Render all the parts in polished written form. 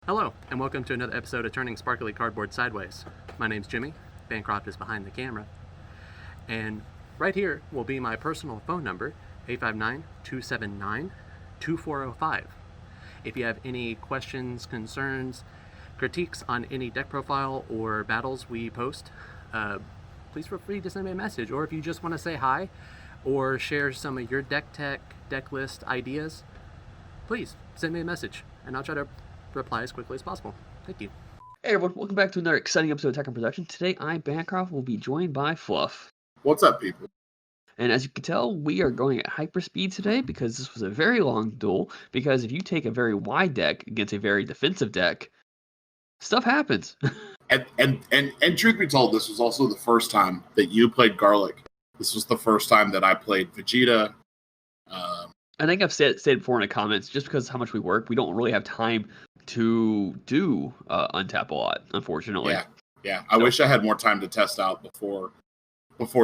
Hello, and welcome to another episode of Turning Sparkly Cardboard Sideways. My name's Jimmy. Bancroft is behind the camera. And right here will be my personal phone number, 859-279-2405. If you have any questions, concerns, critiques on any deck profile or battles we post, please feel free to send me a message. Or if you just want to say hi or share some of your deck tech, deck list ideas, please send me a message, and I'll try to reply as quickly as possible. Thank you. Hey everyone, welcome back to another exciting episode of Tech and Production. Today I, Bancroft, will be joined by Fluff. What's up, people? And as you can tell, we are going at hyperspeed today because this was a very long duel. Because if you take a very wide deck against a very defensive deck, stuff happens. And truth be told, this was also the first time that you played Garlic. This was the first time that I played Vegeta. I think I've said before in the comments, just because of how much we work, we don't really have time to do untap a lot, unfortunately. Yeah. I wish I had more time to test out before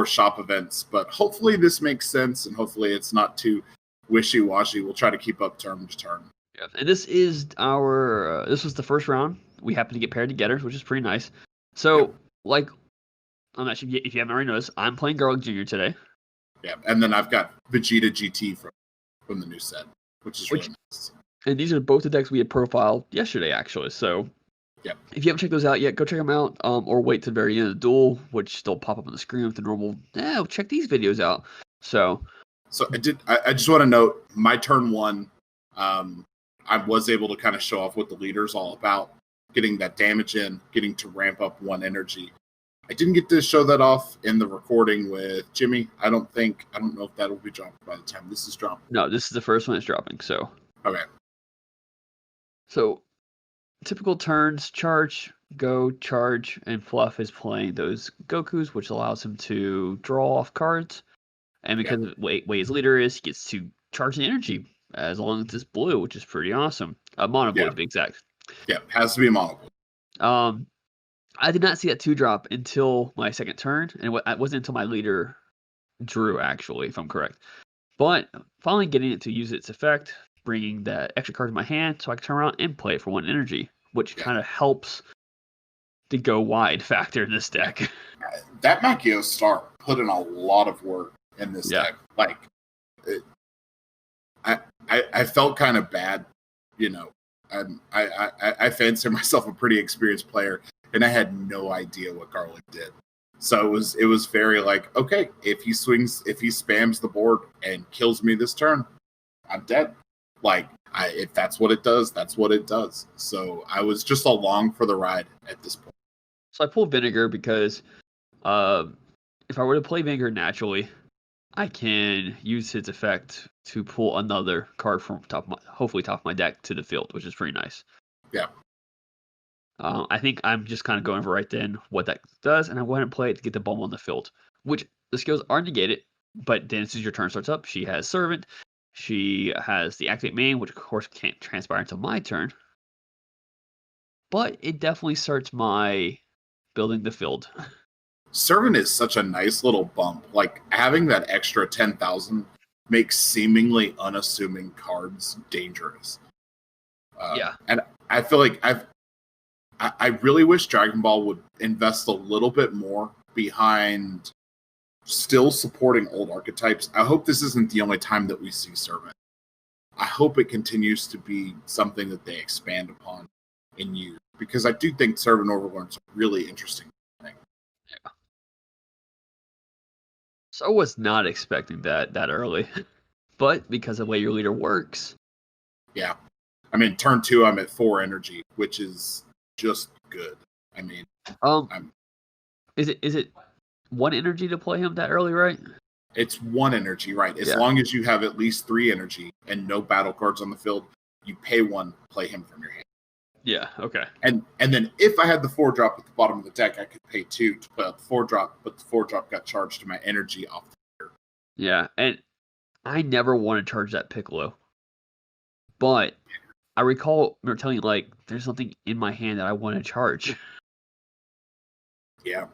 shop events, but hopefully this makes sense, and hopefully it's not too wishy-washy. We'll try to keep up turn to turn. Yeah, and this is this was the first round. We happened to get paired together, which is pretty nice. So, I'm actually, if you haven't already noticed, I'm playing Garlic Jr. today. Yeah, and then I've got Vegeta GT from the new set, which is really nice. And these are both the decks we had profiled yesterday, actually. So, if you haven't checked those out yet, go check them out, or wait to the very end of the duel, which they'll pop up on the screen with the normal, check these videos out. So I just want to note, my turn one, I was able to kind of show off what the leader's all about, getting that damage in, getting to ramp up one energy. I didn't get to show that off in the recording with Jimmy. I don't know if that will be dropped by the time this is dropped. No, this is the first one that's dropping, so. Okay. So, typical turns, charge, go, charge, and Fluff is playing those Gokus, which allows him to draw off cards. And because of the way his leader is, he gets to charge the energy as long as it's blue, which is pretty awesome. Mono blue, to be exact. Yeah, has to be a mono blue. I did not see that 2-drop until my second turn, and it wasn't until my leader drew, actually, if I'm correct. But finally getting it to use its effect, bringing that extra card in my hand so I can turn around and play it for 1 energy, which kind of helps the go wide factor in this deck. That Makio Star put in a lot of work in this deck. Like, I felt kind of bad, you know. I fancy myself a pretty experienced player, and I had no idea what Garlic did. So it was very like, okay, if he spams the board and kills me this turn, I'm dead. Like, if that's what it does, that's what it does. So I was just along for the ride at this point. So I pulled Vinegar because if I were to play Vinegar naturally, I can use its effect to pull another card from hopefully top of my deck to the field, which is pretty nice. Yeah. I think I'm just kind of going over right then what that does, and I want to play it to get the bomb on the field, which the skills are negated, but then as soon as your turn starts up, she has Servant, she has the Activate Main, which of course can't transpire until my turn, but it definitely starts my building the field. Servant is such a nice little bump. Like, having that extra 10,000 makes seemingly unassuming cards dangerous. And I feel like I really wish Dragon Ball would invest a little bit more behind still supporting old archetypes. I hope this isn't the only time that we see Servant. I hope it continues to be something that they expand upon and use, because I do think Servant Overlord's a really interesting thing. Yeah. So I was not expecting that early, but because of the way your leader works. Yeah. I mean, turn 2, I'm at 4 energy, which is just good. I mean, is it 1 energy to play him that early, right? It's 1 energy, right? As long as you have at least 3 energy and no battle cards on the field, you pay 1, play him from your hand. Yeah, okay. And then if I had the 4-drop at the bottom of the deck, I could pay 2 to play out the 4-drop, but the 4-drop got charged to my energy off the field. Yeah, and I never want to charge that Piccolo, but I recall telling you, like, there's something in my hand that I want to charge. Yeah.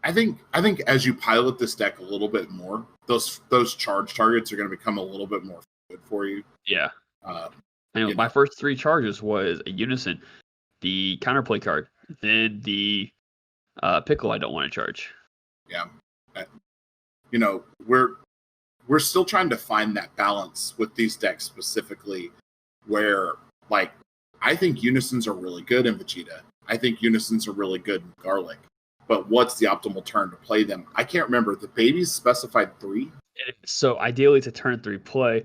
I think as you pilot this deck a little bit more, those charge targets are going to become a little bit more good for you. Yeah. And my first 3 charges was a Unison, the counterplay card, then the Pickle I don't want to charge. Yeah. We're still trying to find that balance with these decks specifically where, like, I think Unisons are really good in Vegeta. I think Unisons are really good in Garlic. But what's the optimal turn to play them? I can't remember. The babies specified 3? So ideally it's a turn 3 play,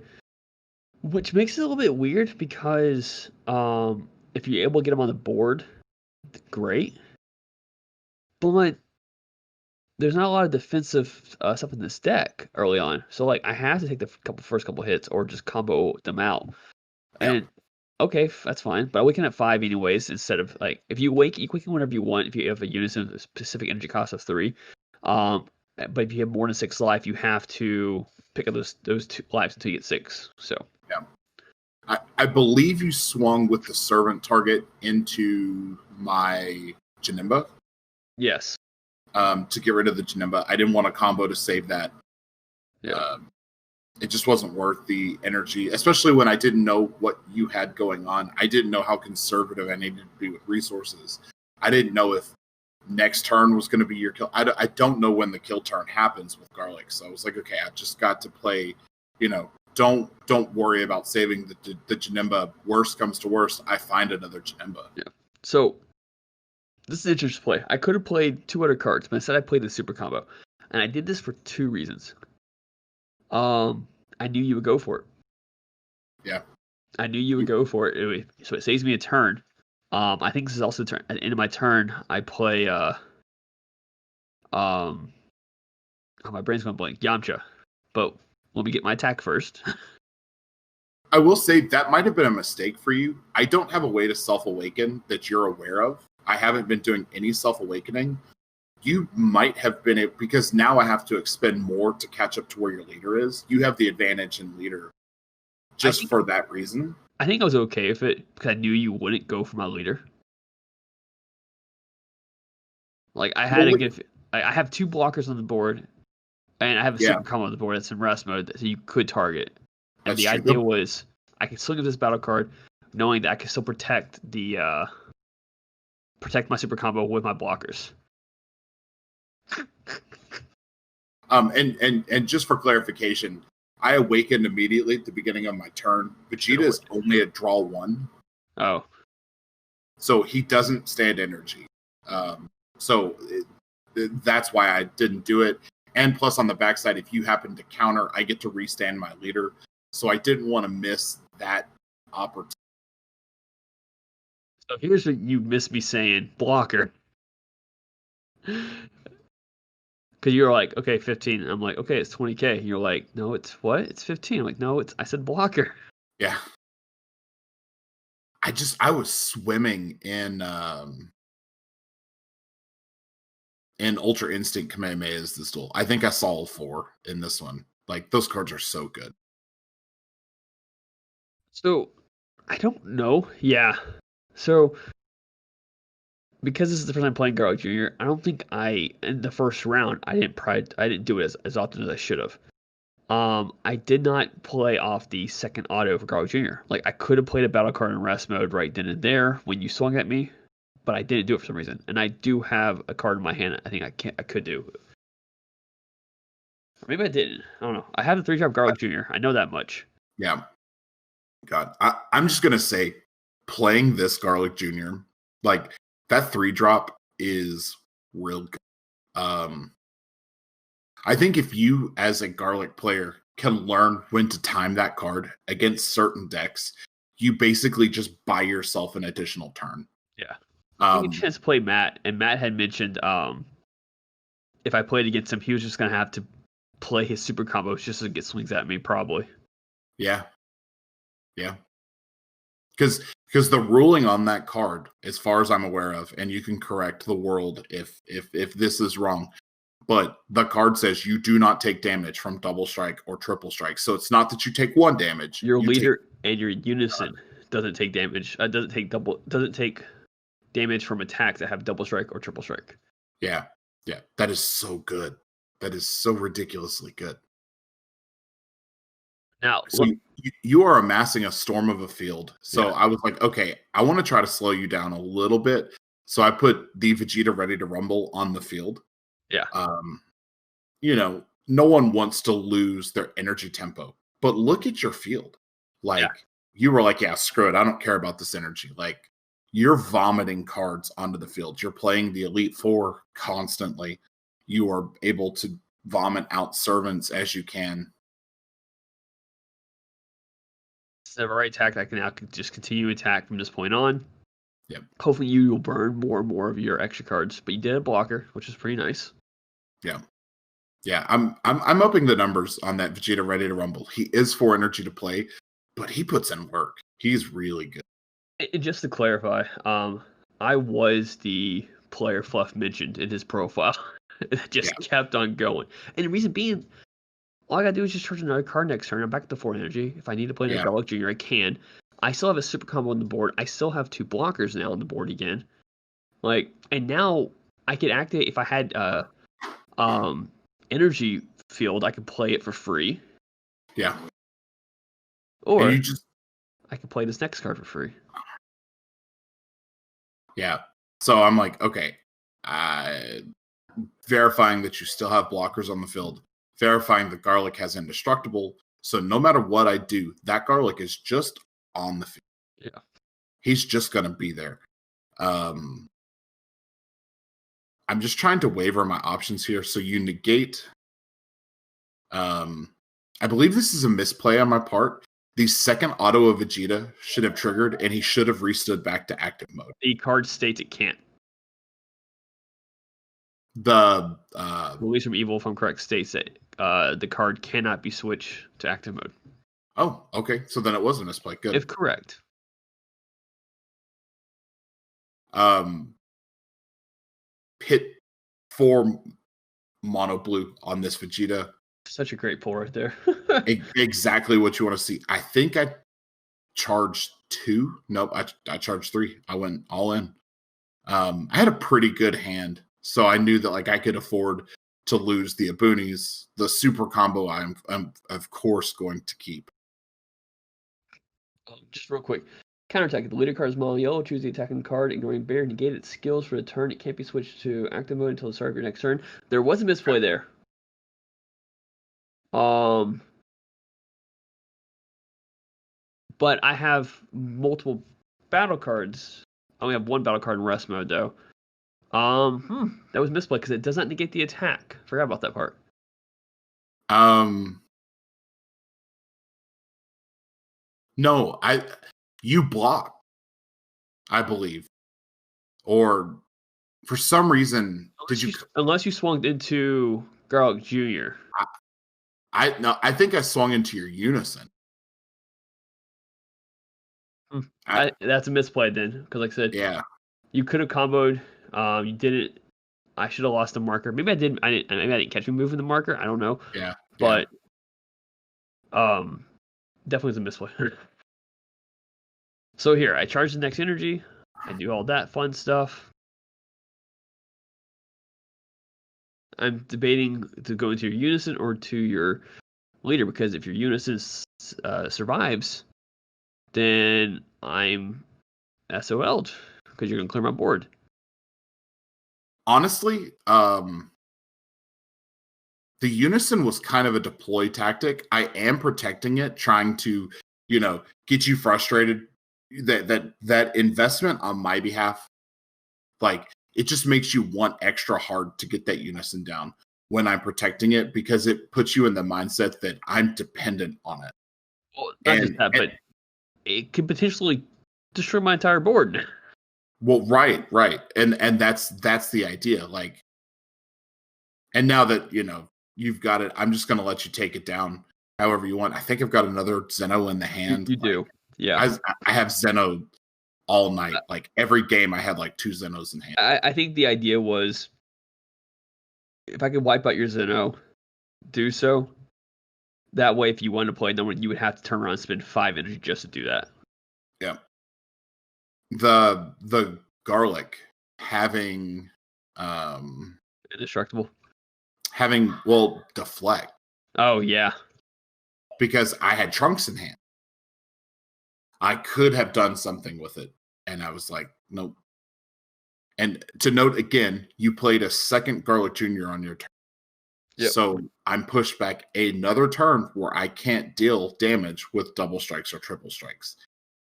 which makes it a little bit weird because if you're able to get them on the board, great. But there's not a lot of defensive stuff in this deck early on. So, like, I have to take the first couple hits or just combo them out. And, okay, that's fine. But I weaken at 5 anyways instead of, like, if you quicken whenever you want, if you have a Unison with a specific energy cost of 3. But if you have more than 6 life, you have to pick up those 2 lives until you get 6. So, yeah. I believe you swung with the Servant target into my Janemba. Yes. To get rid of the Janemba. I didn't want a combo to save that. Yeah. It just wasn't worth the energy, especially when I didn't know what you had going on. I didn't know how conservative I needed to be with resources. I didn't know if next turn was going to be your kill. I don't know when the kill turn happens with Garlic. So I was like, okay, I just got to play, don't worry about saving the Janemba. Worst comes to worst, I find another Janemba. Yeah. So this is an interesting play. I could have played 2 other cards, but instead I played the super combo. And I did this for 2 reasons. I knew you would go for it. Yeah. I knew you would go for it. So it saves me a turn. I think this is also the turn. At the end of my turn, I play my brain's going blank. Yamcha. But let me get my attack first. I will say that might have been a mistake for you. I don't have a way to self-awaken that you're aware of. I haven't been doing any self-awakening. You might have been it because now I have to expend more to catch up to where your leader is. You have the advantage in leader just for that reason. I think I was okay with it because I knew you wouldn't go for my leader. Like, I had I have 2 blockers on the board, and I have a super combo on the board that's in rest mode, so you could target. And the idea was I could still give this battle card, knowing that I could still protect my super combo with my blockers. And just for clarification, I awakened immediately at the beginning of my turn. Vegeta is only a draw 1. Oh. So he doesn't stand energy. That's why I didn't do it. And plus on the backside, if you happen to counter, I get to restand my leader. So I didn't want to miss that opportunity. So here's what you missed me saying, blocker. Because you're like, okay, 15. I'm like, okay, it's 20K. And you're like, no, it's what? It's 15. I'm like, no, I said blocker. Yeah. I was swimming in Ultra Instinct Kamehamehas this duel. I think I saw all 4 in this one. Like, those cards are so good. So, I don't know. Yeah. So, because this is the first time playing Garlic Jr., I don't think in the first round, I didn't do it as often as I should have. I did not play off the second auto for Garlic Jr. Like, I could have played a battle card in rest mode right then and there when you swung at me, but I didn't do it for some reason. And I do have a card in my hand I think I could do. Or maybe I didn't. I don't know. I have the 3-drop Garlic Jr. I know that much. Yeah. God, I'm just going to say, playing this Garlic Jr., like, that 3-drop is real good. I think if you, as a Garlic player, can learn when to time that card against certain decks, you basically just buy yourself an additional turn. Yeah. I had a chance to play Matt, and Matt had mentioned if I played against him, he was just going to have to play his super combos just to get swings at me, probably. Yeah. Yeah. Because the ruling on that card, as far as I'm aware of, and you can correct the world if this is wrong, but the card says you do not take damage from double strike or triple strike. So it's not that you take 1 damage. Your leader and your Unison doesn't take damage. Doesn't take damage from attacks that have double strike or triple strike. Yeah. Yeah. That is so good. That is so ridiculously good. Now, So you are amassing a storm of a field. So I was like, okay, I want to try to slow you down a little bit. So I put the Vegeta Ready to Rumble on the field. Yeah. No one wants to lose their energy tempo. But look at your field. You were like, yeah, screw it. I don't care about this energy. Like, you're vomiting cards onto the field. You're playing the Elite Four constantly. You are able to vomit out servants as you can. It's the right attack. I can now just continue attack from this point on. Yep. Hopefully you will burn more and more of your extra cards. But you did a blocker, which is pretty nice. Yeah. Yeah, I'm upping the numbers on that Vegeta Ready to Rumble. He is 4 energy to play, but he puts in work. He's really good. And just to clarify, I was the player Fluff mentioned in his profile. It just kept on going. And the reason being, all I gotta do is just charge another card next turn. I'm back to 4 energy. If I need to play a Garlic Jr., I can. I still have a super combo on the board. I still have 2 blockers now on the board again. And now I could activate if I had energy field, I could play it for free. Yeah. Or I could play this next card for free. Yeah. So I'm like, okay, verifying that you still have blockers on the field, verifying that Garlic has indestructible. So no matter what I do, that Garlic is just on the field. Yeah. He's just going to be there. I'm just trying to waver my options here. So you negate. I believe this is a misplay on my part. The second auto of Vegeta should have triggered, and he should have restood back to active mode. The card states it can't. The Release from Evil, if I'm correct, states that the card cannot be switched to active mode. Oh, okay. So then it was a misplay. Good. If correct. Hit 4 mono blue on this Vegeta. Such a great pull right there. Exactly what you want to see. I think I charged 2. Nope, I charged 3. I went all in. I had a pretty good hand, so I knew that I could afford to lose the Aboonies. The super combo I'm of course going to keep. Just real quick. Counterattack. If the leader card is mono yellow, choose the attacking card, ignoring bear, negate its skills for the turn. It can't be switched to active mode until the start of your next turn. There was a misplay there. But I have multiple battle cards. I only have 1 battle card in rest mode though. That was misplay because it does not negate the attack. Forgot about that part. No, you block, I believe, or for some reason unless you swung into Garlic Jr. I think I swung into your Unison. That's a misplay then, because like I said, you could have comboed. You didn't. I should have lost the marker. Maybe I didn't. Maybe I didn't catch you moving the marker. I don't know. Yeah. But definitely was a misplay. So here, I charge the next energy. I do all that fun stuff. I'm debating to go into your Unison or to your leader, because if your Unison survives, then I'm SOL'd because you're going to clear my board. Honestly, the Unison was kind of a deploy tactic. I am protecting it, trying to, get you frustrated. That investment on my behalf, it just makes you want extra hard to get that Unison down when I'm protecting it, because it puts you in the mindset that I'm dependent on it. Well, not just that, but it could potentially destroy my entire board. Well, right. And that's the idea. And now that, you've got it, I'm just going to let you take it down however you want. I think I've got another Zeno in the hand. You do. Yeah. I have Zeno all night. Every game I had 2 Zenos in hand. I think the idea was, if I could wipe out your Zeno, do so. That way, if you wanted to play another one, you would have to turn around and spend 5 energy just to do that. Yeah. The Garlic having indestructible. Having deflect. Oh yeah. because I had Trunks in hand. I could have done something with it, and I was like, nope. And to note again, you played a second Garlic Jr. on your turn. Yep. So I'm pushed back another turn where I can't deal damage with double strikes or triple strikes.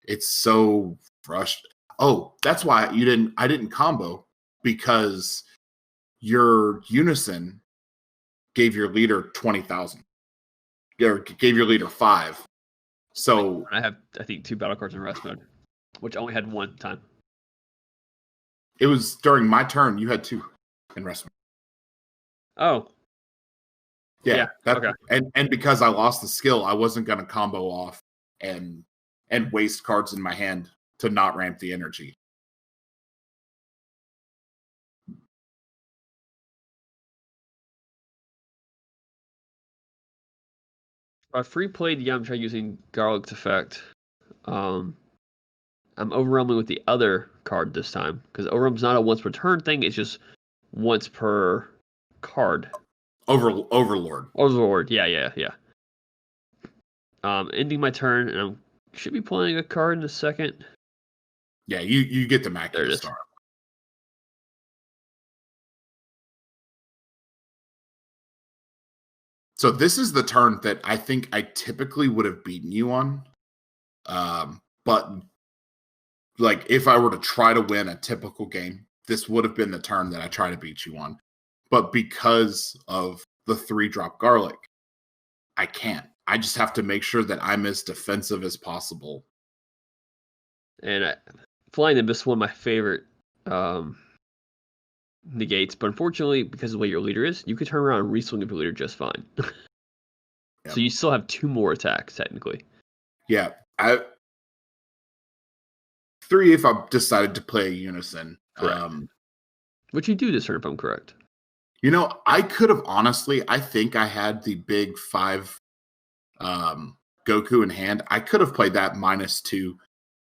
It's so frustrating. Oh, that's why I didn't combo, because your Unison gave your leader 20,000. Or gave your leader 5. So I have, I think, 2 battle cards in rest mode, which I only had 1 time. It was during my turn. You had 2 in rest mode. Oh. Yeah. Okay. And because I lost the skill, I wasn't going to combo off and waste cards in my hand to not ramp the energy. I free played Yamcha using Garlic's effect. I'm overwhelming with the other card this time, because overwhelm's not a once per turn thing, it's just once per card. Overlord, yeah. Ending my turn, and I should be playing a card in a second. Yeah, you get the Macula Star. So this is the turn that I think I typically would have beaten you on. But like, if I were to try to win a typical game, this would have been the turn that I try to beat you on. But because of the 3-drop Garlic, I can't. I just have to make sure that I'm as defensive as possible. And Flying Nimbus is one of my favorite negates, but unfortunately, because of the way your leader is, you could turn around and re-swing your leader just fine. Yep. So you still have 2 more attacks, technically. Yeah. 3 if I decided to play a Unison. Which you do this turn, if I'm correct. You know, I could have honestly, I think I had the big 5 Goku in hand. I could have played that -2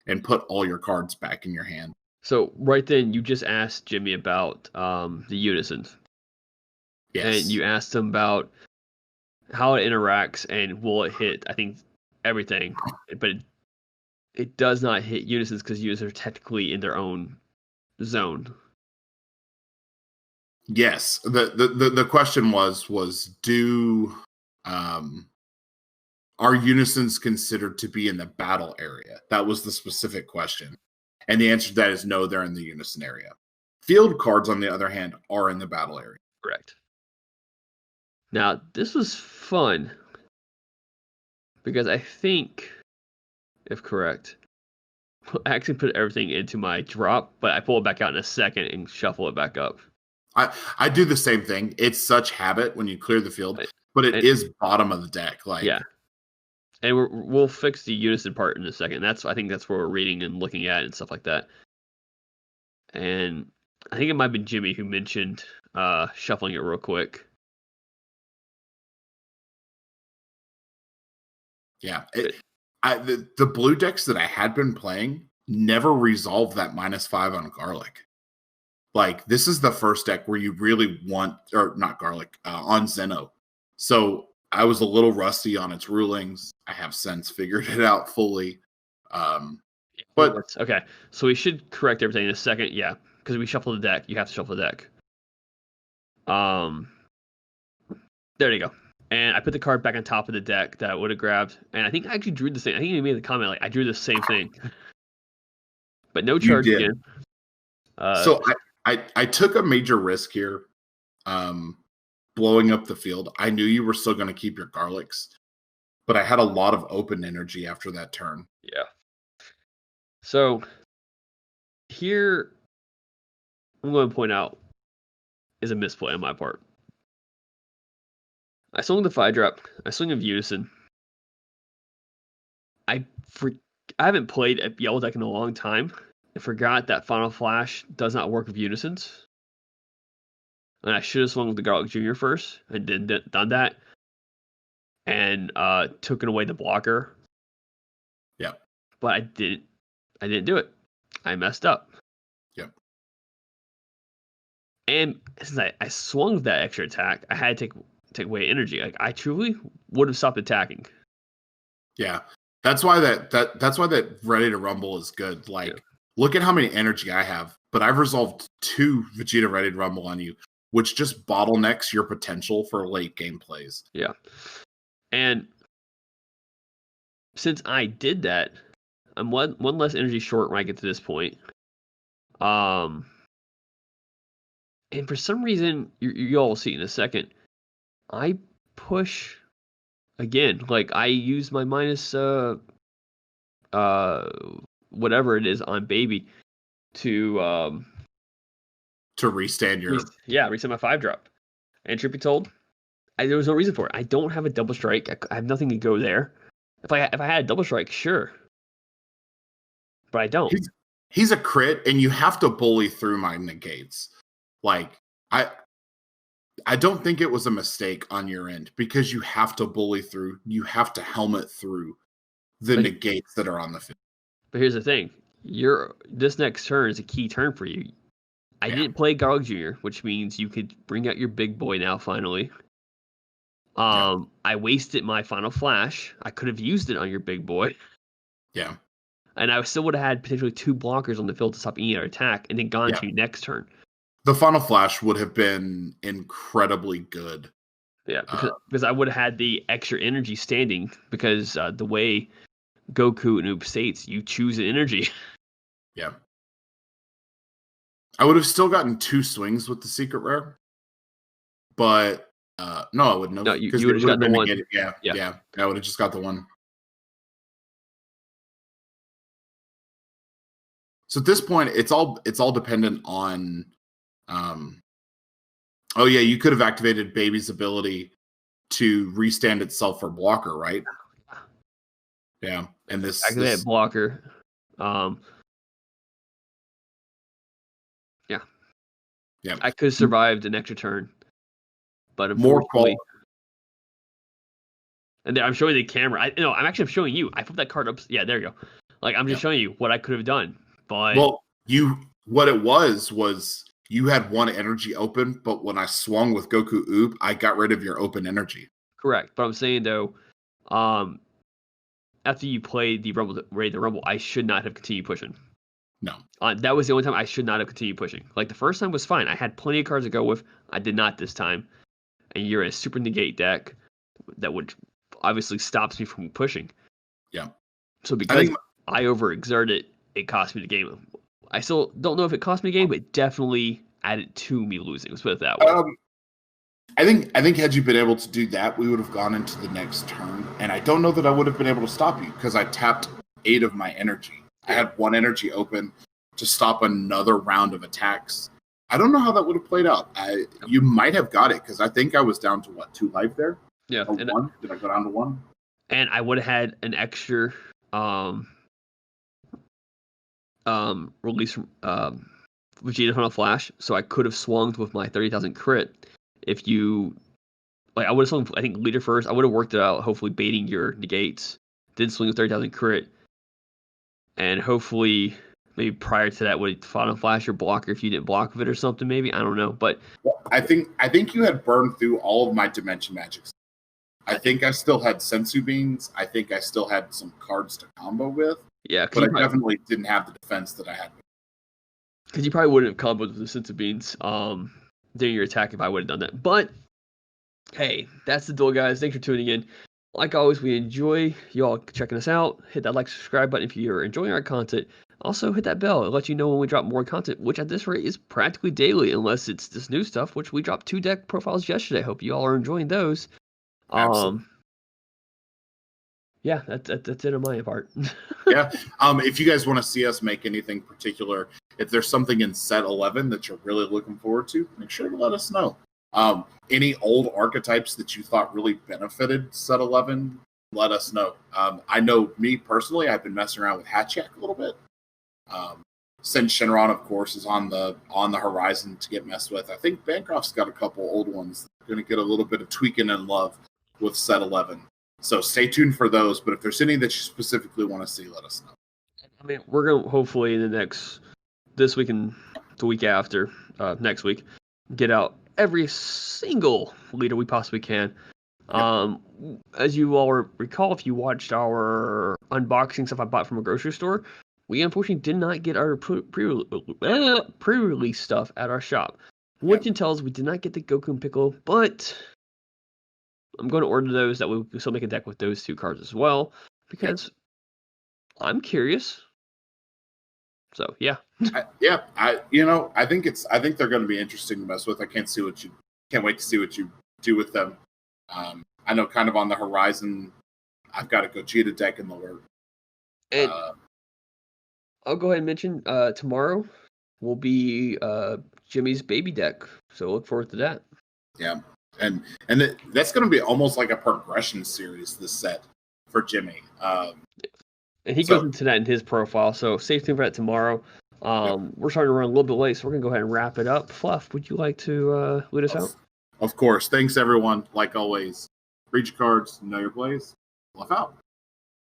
and put all your cards back in your hand. So right then, you just asked Jimmy about the Unisons. Yes. And you asked him about how it interacts and will it hit, I think, everything. But it does not hit Unisons because Unisons are technically in their own zone. Yes. The question was do are Unisons considered to be in the battle area? That was the specific question. And the answer to that is no, they're in the Unison area. Field cards, on the other hand, are in the battle area. Correct. Now, this was fun because I think, if correct, I actually put everything into my drop, but I pull it back out in a second and shuffle it back up. I do the same thing. It's such habit when you clear the field, but it is bottom of the deck. Yeah. And we'll fix the Unison part in a second. I think that's where we're reading and looking at and stuff like that. And I think it might have been Jimmy who mentioned shuffling it real quick. Yeah. The blue decks that I had been playing never resolved that -5 on Garlic. Like, this is the first deck where you really want, or not Garlic, on Zeno. So I was a little rusty on its rulings. I have since figured it out fully. But okay, so we should correct everything in a second. Yeah, because we shuffle the deck. You have to shuffle the deck. There you go. And I put the card back on top of the deck that I would have grabbed. And I think I actually drew the same. I think you made the comment like I drew the same thing, but no charge again. So I took a major risk here, blowing up the field. I knew you were still going to keep your Garlics, but I had a lot of open energy after that turn. Yeah. So here, I'm going to point out is a misplay on my part. I swung the 5-drop. I swung a Unison. I haven't played a Yellow deck in a long time. I forgot that Final Flash does not work with Unisons. And I should have swung the Garlic Jr. first. I didn't done that. And took away the blocker. Yeah. But I didn't do it. I messed up. Yep. And since I swung that extra attack, I had to take away energy. Like, I truly would have stopped attacking. Yeah. That's why that Ready to Rumble is good. Like, look at how many energy I have, but I've resolved 2 Vegeta Ready to Rumble on you, which just bottlenecks your potential for late game plays. Yeah. And since I did that, I'm one less energy short when I get to this point. And for some reason, you all will see in a second, I push again. Like, I use my minus whatever it is on baby to restand your reset my 5-drop. And truth be told, there was no reason for it. I don't have a double strike. I have nothing to go there. If I had a double strike, sure, but I don't. He's a crit, and you have to bully through my negates. Like, I don't think it was a mistake on your end, because you have to bully through. You have to helmet through the negates that are on the field. But here's the thing: this next turn is a key turn for you. I didn't play Garlic Jr., which means you could bring out your big boy now. Finally, I wasted my final flash. I could have used it on your big boy. Yeah. And I still would have had potentially 2 blockers on the field to stop any other attack, and then gone to you next turn. The final flash would have been incredibly good. Yeah, because I would have had the extra energy standing, because the way Goku and Oop states, you choose an energy. Yeah. I would have still gotten 2 swings with the secret rare, but no, I wouldn't have. No, you would have just gotten the one. Yeah. I would have just got the one. So at this point, it's all dependent on. You could have activated Baby's ability to restand itself for blocker, right? Yeah, and this activate blocker. Yeah. I could have survived an extra turn, but unfortunately. And I'm showing the camera. I'm showing you. I flipped that card up. Yeah, there you go. Like, I'm just showing you what I could have done. But what it was you had 1 energy open, but when I swung with Goku Oop, I got rid of your open energy. Correct. But I'm saying, though, after you played the Ready to Rumble, I should not have continued pushing. No. That was the only time I should not have continued pushing. Like, the first time was fine. I had plenty of cards to go with. I did not this time. And you're a super negate deck that would obviously stops me from pushing. Yeah. So because I overexerted, it cost me the game. I still don't know if it cost me the game, but it definitely added to me losing. Let's put it that way. I think had you been able to do that, we would have gone into the next turn, and I don't know that I would have been able to stop you, because I tapped 8 of my energy. I had 1 energy open to stop another round of attacks. I don't know how that would have played out. You might have got it, because I think I was down to 2 life there. Yeah. Or 1? Did I go down to 1? And I would have had an extra release from Vegeta Final Flash, so I could have swung with my 30,000 crit. If you I would have swung, I think, leader first. I would have worked it out, hopefully baiting your negates. Did swing with 30,000 crit, and hopefully maybe prior to that would Final Flash your blocker if you didn't block with it or something. Maybe, I don't know, but I think you had burned through all of my dimension magics. I think I still had Sensu Beans. I think I still had some cards to combo with. Yeah, but I definitely didn't have the defense that I had. Because you probably wouldn't have comboed with the Sensu Beans during your attack if I would have done that. But hey, that's the Duel, guys. Thanks for tuning in. Like always, we enjoy you all checking us out. Hit that like, subscribe button if you're enjoying our content. Also, hit that bell. It'll let you know when we drop more content, which at this rate is practically daily, unless it's this new stuff, which we dropped 2 deck profiles yesterday. Hope you all are enjoying those. Yeah, that's it on my part. Yeah. If you guys want to see us make anything particular, if there's something in set 11 that you're really looking forward to, make sure to let us know. Any old archetypes that you thought really benefited set 11, let us know. I know me personally, I've been messing around with Hatchak a little bit. Since Shenron, of course, is on the horizon to get messed with. I think Bancroft's got a couple old ones that are going to get a little bit of tweaking and love with set 11. So stay tuned for those. But if there's any that you specifically want to see, let us know. I mean, we're going to hopefully in this week and the week after, next week, get out every single leader we possibly can. As you all recall, if you watched our unboxing stuff I bought from a grocery store, we unfortunately did not get our pre-release stuff at our shop, which entails we did not get the Goku and Piccolo, but I'm going to order those. That we can still make a deck with those 2 cards as well, because I'm curious. So yeah. I think they're going to be interesting to mess with. I can't wait to see what you do with them. I know kind of on the horizon, I've got a Gogeta deck in the works. And I'll go ahead and mention tomorrow will be Jimmy's baby deck, so look forward to that. Yeah, and that's going to be almost like a progression series, this set for Jimmy. And he goes into that in his profile, so stay tuned for that tomorrow. We're starting to run a little bit late, so we're going to go ahead and wrap it up. Fluff, would you like to lead us out? Of course. Thanks, everyone. Like always, read your cards, know your plays. Fluff out.